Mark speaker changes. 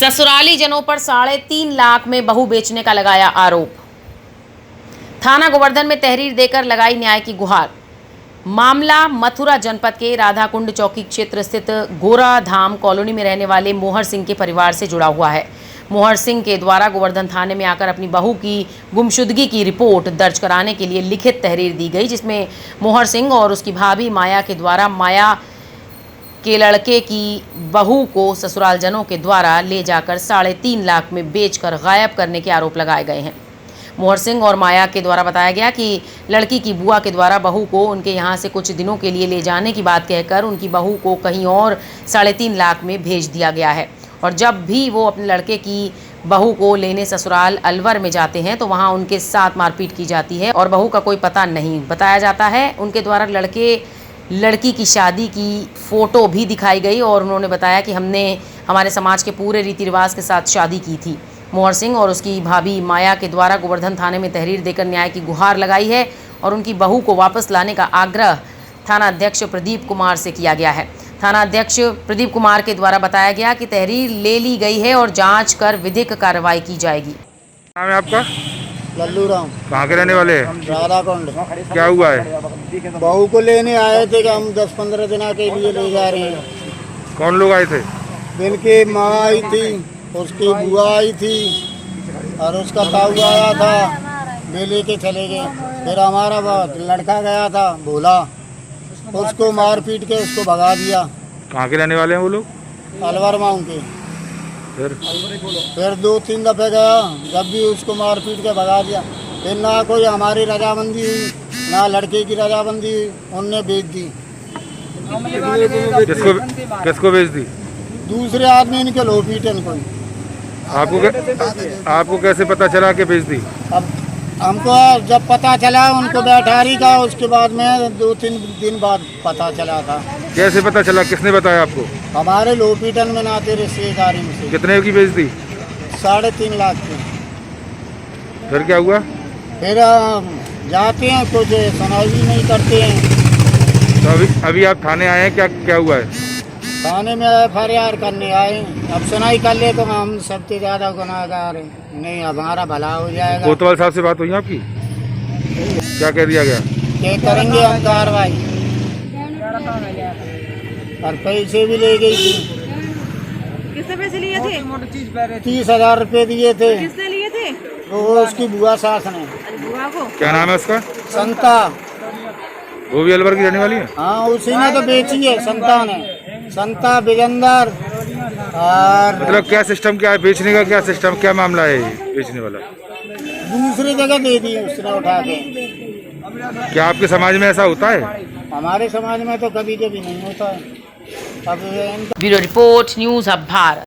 Speaker 1: ससुराली जनों पर 3.5 लाख में बहू बेचने का लगाया आरोप। थाना गोवर्धन में तहरीर देकर लगाई न्याय की गुहार। मामला मथुरा जनपद के राधाकुंड चौकी क्षेत्र स्थित गोराधाम कॉलोनी में रहने वाले मोहर सिंह के परिवार से जुड़ा हुआ है। मोहर सिंह के द्वारा गोवर्धन थाने में आकर अपनी बहू की गुमशुदगी की रिपोर्ट दर्ज कराने के लिए लिखित तहरीर दी गई, जिसमें मोहर सिंह और उसकी भाभी माया के द्वारा माया के लड़के की बहू को ससुराल जनों के द्वारा ले जाकर 3.5 लाख में बेचकर गायब करने के आरोप लगाए गए हैं। मोहर सिंह और माया के द्वारा बताया गया कि लड़की की बुआ के द्वारा बहू को उनके यहाँ से कुछ दिनों के लिए ले जाने की बात कहकर उनकी बहू को कहीं और 3.5 लाख में भेज दिया गया है, और जब भी वो अपने लड़के की बहू को लेने ससुराल अलवर में जाते हैं तो वहाँ उनके साथ मारपीट की जाती है और बहू का कोई पता नहीं बताया जाता है। उनके द्वारा लड़की की शादी की फ़ोटो भी दिखाई गई और उन्होंने बताया कि हमने हमारे समाज के पूरे रीति रिवाज के साथ शादी की थी। मोहर सिंह और उसकी भाभी माया के द्वारा गोवर्धन थाने में तहरीर देकर न्याय की गुहार लगाई है और उनकी बहू को वापस लाने का आग्रह थाना अध्यक्ष प्रदीप कुमार से किया गया है। थाना अध्यक्ष प्रदीप कुमार के द्वारा बताया गया कि तहरीर ले ली गई है और जाँच कर विधिक कार्रवाई की जाएगी।
Speaker 2: नाम है आपका?
Speaker 3: लल्लू राम।
Speaker 2: कहाँ के रहने वाले हैं?
Speaker 3: राधाकुंड।
Speaker 2: क्या हुआ है?
Speaker 3: बहू को लेने आए थे कि हम 10-15 दिन के लिए ले जा रहे हैं।
Speaker 2: कौन लोग आए थे?
Speaker 3: इनकी माँ आई थी, उसकी बुआ आई थी और उसका ताऊ आया था, वे लेके चले गए। फिर हमारा लड़का गया था भोला, उसको मार पीट के उसको भगा दिया।
Speaker 2: कहाँ के रहने वाले हैं वो लोग?
Speaker 3: अलवर माऊ के। फिर 2-3 दफे गया, जब भी उसको मार पीट के भगा दिया। फिर ना कोई हमारी रजामंदी हुई ना लड़के की रजामंदी हुई, उनने बेच दी।
Speaker 2: किसको बेच दी?
Speaker 3: दूसरे आदमी इनके लो पीटन कोई।
Speaker 2: आपको कैसे पता चला कि बेच दी?
Speaker 3: अब हमको जब पता चला उनको बैठारी का, उसके बाद में 2-3 दिन बाद पता चला था।
Speaker 2: कैसे पता चला? किसने बताया आपको?
Speaker 3: हमारे लोपीटन में नाते रिश्तेदारी में से।
Speaker 2: कितने की बेच दी?
Speaker 3: 3.5 लाख की।
Speaker 2: फिर क्या हुआ?
Speaker 3: फिर जाते हैं, कुछ सुनाई भी नहीं करते हैं।
Speaker 2: तो अभी आप थाने आए हैं, क्या हुआ है?
Speaker 3: थाने में FIR करने आए। अब सुनाई कर ले तो हम सबसे ज़्यादा गुनाहगार हैं। नहीं, हमारा भला हो जाएगा।
Speaker 2: कोतवाल साहब से बात हुई आपकी? क्या कह दिया गया?
Speaker 3: ये करेंगे हम कार्रवाई। और पैसे भी ले गई थी।
Speaker 4: कितने पैसे लिए थे?
Speaker 3: 30,000 रुपये दिए थे।
Speaker 4: किसने लिए थे?
Speaker 3: वो उसकी बुआ सास ने।
Speaker 4: बुआ को?
Speaker 2: क्या नाम है उसका?
Speaker 3: संता।
Speaker 2: वो भी अलवर की रहने वाली है?
Speaker 3: हाँ, उसी ने तो बेची है, संता ने। संता विजेंदर। और
Speaker 2: मतलब क्या सिस्टम क्या है बेचने का? क्या सिस्टम, क्या मामला है ये बेचने वाला? दूसरी
Speaker 3: जगह दे दी उसने उठा के।
Speaker 2: क्या आपके समाज में ऐसा होता है?
Speaker 3: हमारे समाज में तो कभी कभी नहीं होता है। अब
Speaker 1: ब्यूरो रिपोर्ट, न्यूज़ अब भारत।